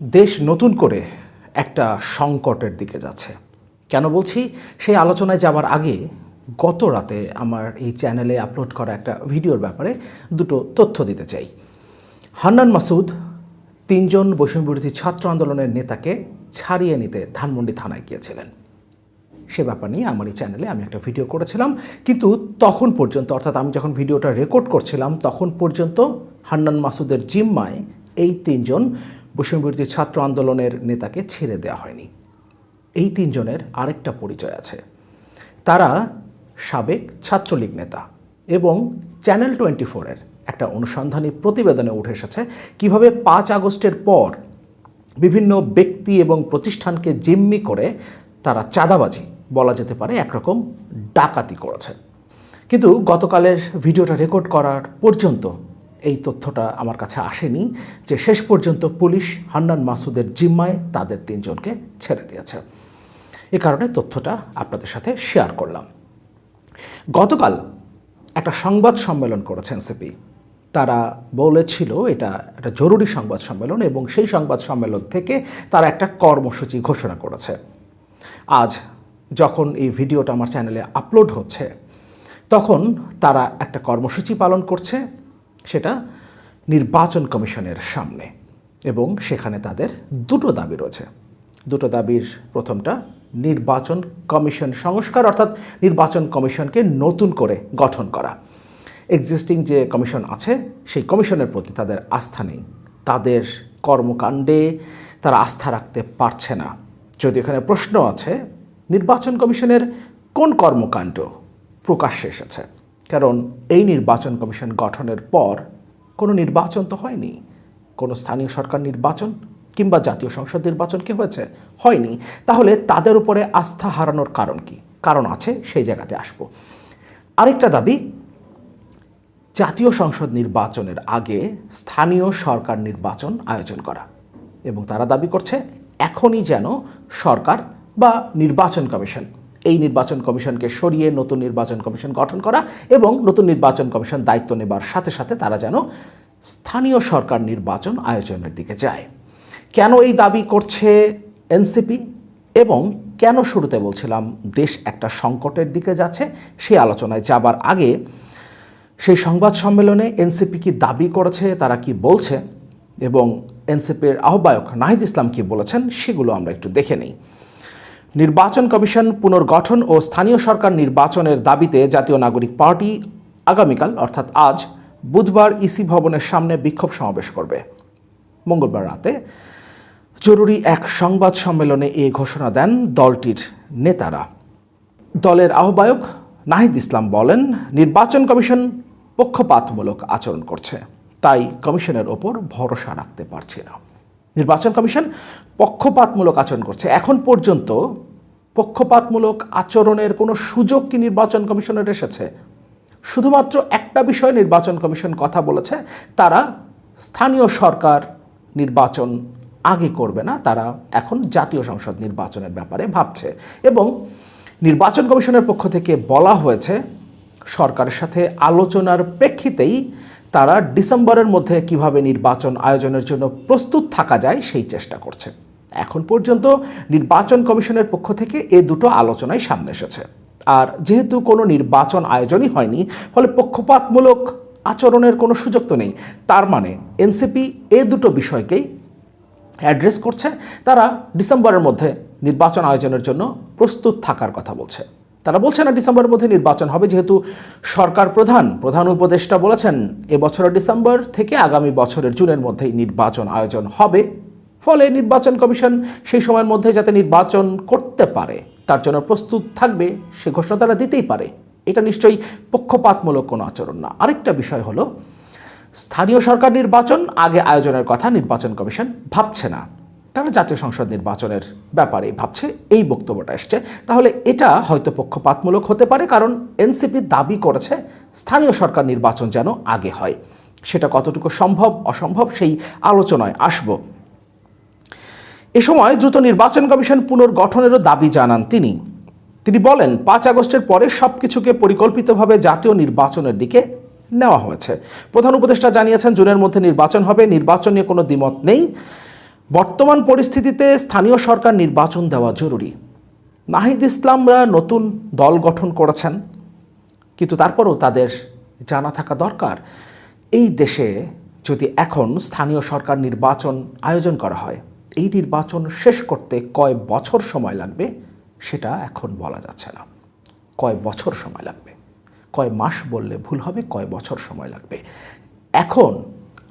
দেশ নতুন করে একটা সংকটের দিকে যাচ্ছে। কেন বলছি? সেই আলোচনায় যাবার আগে গত রাতে আমার এই চ্যানেলে আপলোড করা একটা ভিডিওর ব্যাপারে দুটো তথ্য দিতে চাই। হান্নান মাসুদ 3 জন বৈষম্যবিরোধী ছাত্র আন্দোলনের নেতাকে ছাড়িয়ে নিতে ধানমন্ডি থানায় গিয়েছিলেন। সে ব্যাপার নিয়ে আমার এই চ্যানেলে আমি একটা ভিডিও করেছিলাম, কিন্তু তখন পর্যন্ত, অর্থাৎ আমি যখন ভিডিওটা রেকর্ড করছিলাম তখন পর্যন্ত হান্নান মাসুদের জিম্মায় এই 3 জন বৈষম্যবিরোধী ছাত্র আন্দোলনের নেতাকে ছেড়ে দেওয়া হয়নি। এই 3 জনের আরেকটা পরিচয় আছে। তারা সাবেক ছাত্রলীগ নেতা এবং চ্যানেল 24-এর একটা অনুসন্ধানী প্রতিবেদনে উঠে এসেছে কীভাবে 5 আগস্টের পর বিভিন্ন ব্যক্তি এবং প্রতিষ্ঠানকে জিম্মি করে তারা চাঁদাবাজি, বলা যেতে পারে একরকম ডাকাতি করেছে। কিন্তু গতকালের ভিডিওটা রেকর্ড করার পর্যন্ত এই তথ্যটা আমার কাছে আসেনি যে শেষ পর্যন্ত পুলিশ হান্নান মাসুদের জিম্মায় তাদের 3 জনকে ছেড়ে দিয়েছে। এ কারণে তথ্যটা আপনাদের সাথে শেয়ার করলাম। গতকাল একটা সংবাদ সম্মেলন করেছে এনসিপি। তারা বলেছিল এটা একটা জরুরি সংবাদ সম্মেলন এবং সেই সংবাদ সম্মেলন থেকে তারা একটা কর্মসূচি ঘোষণা করেছে। আজ যখন এই ভিডিওটা আমার চ্যানেলে আপলোড হচ্ছে তখন তারা একটা কর্মসূচি পালন করছে, সেটা নির্বাচন কমিশনের সামনে, এবং সেখানে তাদের দুটো দাবি রয়েছে। দুটো দাবির প্রথমটা নির্বাচন কমিশন সংস্কার, অর্থাৎ নির্বাচন কমিশনকে নতুন করে গঠন করা। এক্সিস্টিং যে কমিশন আছে সেই কমিশনের প্রতি তাদের আস্থা নেই, তাদের কর্মকাণ্ডে তারা আস্থা রাখতে পারছে না। যদি এখানে প্রশ্ন আছে নির্বাচন কমিশনের কোন কর্মকাণ্ড প্রকাশ্যে এসেছে, কারণ এই নির্বাচন কমিশন গঠনের পর কোনো নির্বাচন তো হয়নি। কোনো স্থানীয় সরকার নির্বাচন কিংবা জাতীয় সংসদ নির্বাচন কি হয়েছে? হয়নি। তাহলে তাদের উপরে আস্থা হারানোর কারণ কি? কারণ আছে, সেই জায়গাতে আসবো। আরেকটা দাবি, জাতীয় সংসদ নির্বাচনের আগে স্থানীয় সরকার নির্বাচন আয়োজন করা, এবং তারা দাবি করছে এখনই যেন সরকার বা নির্বাচন কমিশন, এই নির্বাচন কমিশনকে সরিয়ে নতুন নির্বাচন কমিশন গঠন করা এবং নতুন নির্বাচন কমিশন দায়িত্ব নেবার সাথে সাথে তারা যেন স্থানীয় সরকার নির্বাচন আয়োজনের দিকে যায়। কেন এই দাবি করছে এনসিপি এবং কেন শুরুতে বলছিলাম দেশ একটা সংকটের দিকে যাচ্ছে, সেই আলোচনায় যাবার আগে সেই সংবাদ সম্মেলনে এনসিপি কি দাবি করেছে, তারা কি বলছে এবং এনসিপির আহ্বায়ক নাহিদ ইসলাম কি বলেছেন সেগুলো আমরা একটু দেখে নিই। নির্বাচন কমিশন পুনর্গঠন ও স্থানীয় সরকার নির্বাচনের দাবিতে জাতীয় নাগরিক পার্টি আগামীকাল অর্থাৎ আজ বুধবার ইসি ভবনের সামনে বিক্ষোভ সমাবেশ করবে। মঙ্গলবার রাতে জরুরি এক সংবাদ সম্মেলনে এই ঘোষণা দেন দলটির নেতারা। দলের আহ্বায়ক নাহিদ ইসলাম বলেন, নির্বাচন কমিশন পক্ষপাতমূলক আচরণ করছে, তাই কমিশনের ওপর ভরসা রাখতে পারছি না। নির্বাচন কমিশন পক্ষপাতমূলক আচরণ করছে। এখন পর্যন্ত পক্ষপাতমূলক আচরণের কোনো সুযোগ কি নির্বাচন কমিশনের এসেছে? শুধুমাত্র একটা বিষয়ে নির্বাচন কমিশন কথা বলেছে, তারা স্থানীয় সরকার নির্বাচন আগে করবে না, তারা এখন জাতীয় সংসদ নির্বাচনের ব্যাপারে ভাবছে। এবং নির্বাচন কমিশনের পক্ষ থেকে বলা হয়েছে সরকারের সাথে আলোচনার প্রেক্ষিতেই তারা ডিসেম্বরের মধ্যে কিভাবে নির্বাচন আয়োজনের জন্য প্রস্তুত থাকা যায় সেই চেষ্টা করছে। এখন পর্যন্ত নির্বাচন কমিশনের পক্ষ থেকে এ দুটো আলোচনায় সামনে এসেছে। আর যেহেতু কোনো নির্বাচন আয়োজনই হয়নি, ফলে পক্ষপাতমূলক আচরণের কোনো সুযোগ তো নেই। তার মানে এনসিপি এ দুটো বিষয়কেই অ্যাড্রেস করছে। তারা ডিসেম্বরের মধ্যে নির্বাচন আয়োজনের জন্য প্রস্তুত থাকার কথা বলছে। তারা বলছে না ডিসেম্বরের মধ্যে নির্বাচন হবে, যেহেতু সরকার প্রধান উপদেষ্টা বলেছেন এবছরের ডিসেম্বর থেকে আগামী বছরের জুনের মধ্যেই নির্বাচন আয়োজন হবে। ফলে নির্বাচন কমিশন সেই সময়ের মধ্যে যাতে নির্বাচন করতে পারে তার জন্য প্রস্তুত থাকবে, সে ঘোষণা তারা দিতেই পারে। এটা নিশ্চয়ই পক্ষপাতমূলক কোনো আচরণ না। আরেকটা বিষয় হলো, স্থানীয় সরকার নির্বাচন আগে আয়োজনের কথা নির্বাচন কমিশন ভাবছে না, তারা জাতীয় সংসদ নির্বাচনের ব্যাপারে ভাবছে, এই বক্তব্যটা এসছে। তাহলে এটা হয়তো পক্ষপাতমূলক হতে পারে, কারণ এনসিপি দাবি করেছে স্থানীয় সরকার নির্বাচন যেন আগে হয়। সেটা কতটুকু সম্ভব অসম্ভব সেই আলোচনায় আসব। এ সময় দ্রুত নির্বাচন কমিশন পুনর্গঠনেরও দাবি জানান তিনি বলেন 5 আগস্টের পরে সব কিছুকে পরিকল্পিতভাবে জাতীয় নির্বাচনের দিকে নেওয়া হয়েছে। প্রধান উপদেষ্টা জানিয়েছেন জুনের মধ্যে নির্বাচন হবে, নির্বাচন নিয়ে কোনো দ্বিমত নেই। বর্তমান পরিস্থিতিতে স্থানীয় সরকার নির্বাচন দেওয়া জরুরি। নাহিদ ইসলামরা নতুন দল গঠন করেছেন, কিন্তু তারপরেও তাদের জানা থাকা দরকার এই দেশে যদি এখন স্থানীয় সরকার নির্বাচন আয়োজন করা হয়, এই নির্বাচন শেষ করতে কয় বছর সময় লাগবে সেটা এখন বলা যাচ্ছে না। কয় বছর সময় লাগবে, কয় মাস বললে ভুল হবে, কয় বছর সময় লাগবে। এখন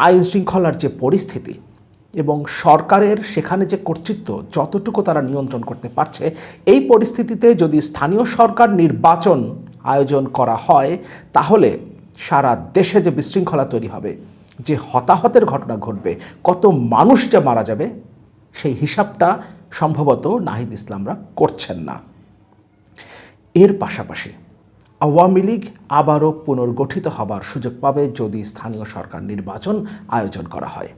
আইন শৃঙ্খলার যে পরিস্থিতি এবং সরকারের সেখানে যে কর্তৃত্ব যতটুকু তারা নিয়ন্ত্রণ করতে পারছে, এই পরিস্থিতিতে যদি স্থানীয় সরকার নির্বাচন আয়োজন করা হয় তাহলে সারা দেশে যে বিশৃঙ্খলা তৈরি হবে, যে হতাহতের ঘটনা ঘটবে, কত মানুষ যে মারা যাবে, সেই হিসাবটা সম্ভবত নাহিদ ইসলামরা করছেন না। এর পাশাপাশি আওয়ামী লীগ আবারও পুনর্গঠিত হবার সুযোগ পাবে যদি স্থানীয় সরকার নির্বাচন আয়োজন করা হয়।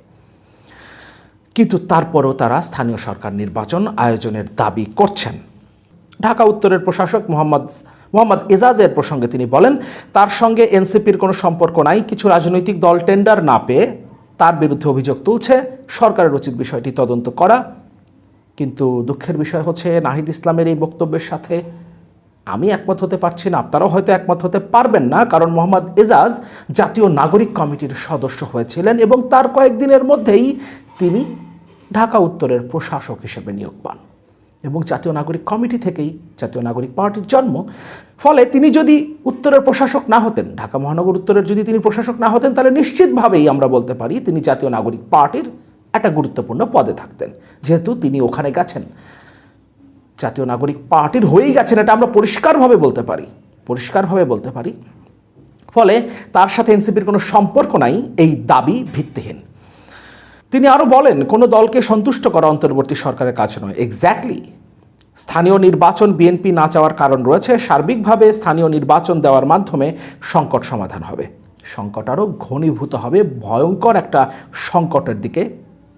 কিন্তু তারপরও তারা স্থানীয় সরকার নির্বাচন আয়োজনের দাবি করছেন। ঢাকা উত্তরের প্রশাসক মোহাম্মদ এজাজের প্রসঙ্গে তিনি বলেন, তার সঙ্গে এনসিপির কোনো সম্পর্ক নাই। কিছু রাজনৈতিক দল টেন্ডার না পেয়ে তার বিরুদ্ধে অভিযোগ তুলছে, সরকারের উচিত বিষয়টি তদন্ত করা। কিন্তু দুঃখের বিষয় হচ্ছে নাহিদ ইসলামের এই বক্তব্যের সাথে আমি একমত হতে পারছি না, আপনারাও হয়তো একমত হতে পারবেন না, কারণ মোহাম্মদ এজাজ জাতীয় নাগরিক কমিটির সদস্য হয়েছিলেন এবং তার কয়েকদিনের মধ্যেই তিনি ঢাকা উত্তরের প্রশাসক হিসেবে নিয়োগ পান এবং জাতীয় নাগরিক কমিটি থেকেই জাতীয় নাগরিক পার্টির জন্ম। ফলে তিনি যদি উত্তরের প্রশাসক না হতেন, ঢাকা মহানগর উত্তরের যদি তিনি প্রশাসক না হতেন, তাহলে নিশ্চিতভাবেই আমরা বলতে পারি তিনি জাতীয় নাগরিক পার্টির একটা গুরুত্বপূর্ণ পদে থাকতেন, যেহেতু তিনি ওখানে গেছেন, জাতীয় নাগরিক পার্টির হয়েই গেছেন। এটা আমরা পরিষ্কারভাবে বলতে পারি। ফলে তার সাথে এনসিপির কোনো সম্পর্ক নাই, এই দাবি ভিত্তিহীন। তিনি আরও বলেন, কোনো দলকে সন্তুষ্ট করা অন্তর্বর্তী সরকারের কাজ নয়। এক্স্যাক্টলি, স্থানীয় নির্বাচন বিএনপি না চাওয়ার কারণ রয়েছে। সার্বিকভাবে স্থানীয় নির্বাচন দেওয়ার মাধ্যমে সংকট সমাধান হবে, সংকট আরও ঘনীভূত হবে, ভয়ঙ্কর একটা সংকটের দিকে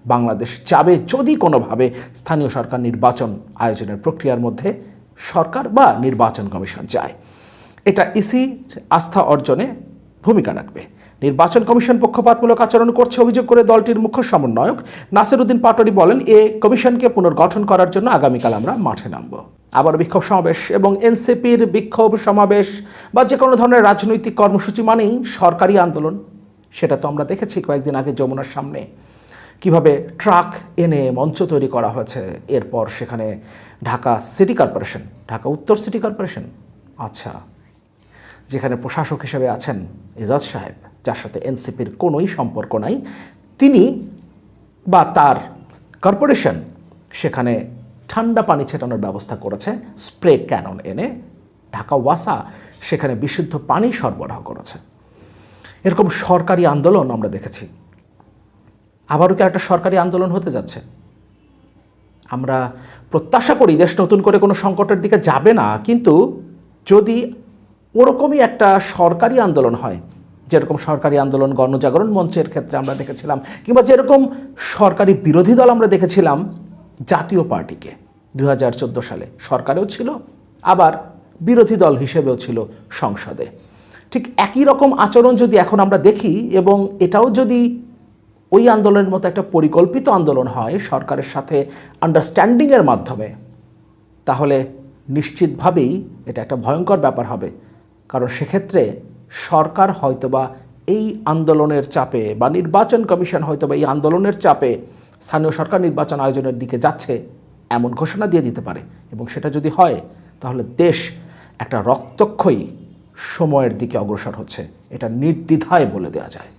বাংলাদেশ যাবে যদি কোনোভাবে স্থানীয় সরকার নির্বাচন আয়োজনের প্রক্রিয়ার মধ্যে সরকার বা নির্বাচন কমিশন যায়। এটা ইসির আস্থা অর্জনে ভূমিকা রাখবে। নির্বাচন কমিশন পক্ষপাতমূলক আচরণ করছে অভিযোগ করে দলটির মুখ্য সমন্বয়ক নাসির উদ্দিন পাটোয়ারি বলেন, এ কমিশনকে পুনর্গঠন করার জন্য আগামীকাল আমরা মাঠে নামব। আবার বিক্ষোভ সমাবেশ এবং এনসিপির বিক্ষোভ সমাবেশ বা যে কোনো ধরনের রাজনৈতিক কর্মসূচি মানেই সরকারি আন্দোলন। সেটা তো আমরা দেখেছি কয়েকদিন আগে যমুনার সামনে কিভাবে ট্রাক এনে মঞ্চ তৈরি করা হয়েছে। এরপর সেখানে ঢাকা উত্তর সিটি কর্পোরেশন, আচ্ছা, যেখানে প্রশাসক হিসেবে আছেন এজাজ সাহেব, যার সাথে এনসিপির কোনোই সম্পর্ক নাই, তিনি বা তার কর্পোরেশন সেখানে ঠান্ডা পানি ছেটানোর ব্যবস্থা করেছে, স্প্রে ক্যানন এনে। ঢাকা ওয়াসা সেখানে বিশুদ্ধ পানি সরবরাহ করেছে। এরকম সরকারি আন্দোলন আমরা দেখেছি। আবারও কি একটা সরকারি আন্দোলন হতে যাচ্ছে? আমরা প্রত্যাশা করি দেশ নতুন করে কোনো সংকটের দিকে যাবে না, কিন্তু যদি ওরকমই একটা সরকারি আন্দোলন হয়, যেরকম সরকারি আন্দোলন গণজাগরণ মঞ্চের ক্ষেত্রে আমরা দেখেছিলাম, কিংবা যেরকম সরকারি বিরোধী দল আমরা দেখেছিলাম জাতীয় পার্টিকে 2014 সালে, সরকারেও ছিল আবার বিরোধী দল হিসেবেও ছিল সংসদে, ঠিক একই রকম আচরণ যদি এখন আমরা দেখি এবং এটাও যদি ওই আন্দোলনের মতো একটা পরিকল্পিত আন্দোলন হয় সরকারের সাথে আন্ডারস্ট্যান্ডিংয়ের মাধ্যমে, তাহলে নিশ্চিতভাবেই এটা একটা ভয়ঙ্কর ব্যাপার হবে। কারণ সেক্ষেত্রে সরকার হয়তোবা এই আন্দোলনের চাপে বা নির্বাচন কমিশন হয়তোবা এই আন্দোলনের চাপে স্থানীয় সরকার নির্বাচন আয়োজনের দিকে যাচ্ছে এমন ঘোষণা দিয়ে দিতে পারে, এবং সেটা যদি হয় তাহলে দেশ একটা রক্তক্ষয়ী সময়ের দিকে অগ্রসর হচ্ছে, এটা নির্দ্বিধায় বলে দেওয়া যায়।